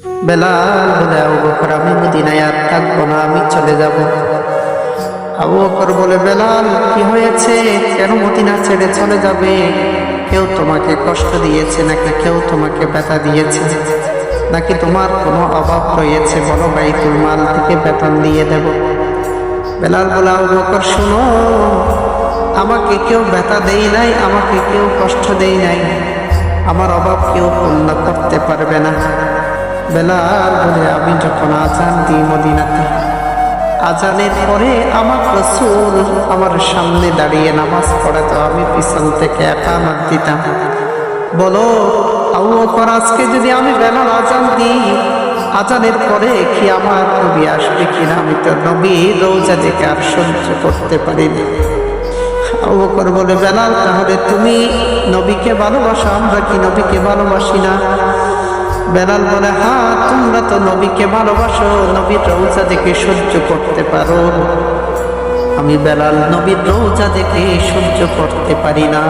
বেলাল বলে, আবু বকর আমি মদিনায় আর থাকবো না, আমি চলে যাব। আবু বকর বলে, বেলাল কি হয়েছে, কেন মদিনা ছেড়ে চলে যাবে? কেউ তোমাকে কষ্ট দিয়েছে নাকি কেউ তোমাকে ব্যথা দিয়েছে, নাকি তোমার কোনো অভাব রয়েছে? বলো, বাইতুল মাল থেকে বেতন দিয়ে দেব। বেলাল বলে, আবু বকর শুনো, আমাকে কেউ ব্যথা দেই নাই, আমাকে কেউ কষ্ট দেই নাই, আমার অভাব কেউ পূর্ণ করতে পারবে না। বেলাল বলে, আমি যখন আজান দিই মদিনাতে, আজানের পরে আমার রাসূল আমার সামনে দাঁড়িয়ে নামাজ পড়াতো, আমি পিছন থেকে ইকামত দিতাম। বলো আবু বকর, আজকে যদি আমি বেলাল আজান দিই, আজানের পরে কি আমার নবী আসবে কিনা? আমি তো নবীর রওজা দেখে আর সহ্য করতে পারিনি। আবু বকর বলে, বেলাল তাহলে তুমি নবীকে ভালোবাসো, আমরা কি নবীকে ভালোবাসি না? বেলাল বলে, হ্যাঁ তোমরা তো নবীকে ভালোবাসো, নবীর রওজা দেখে সহ্য করতে পারো, আমি বেলাল নবীর রওজা দেখে সহ্য করতে পারি না।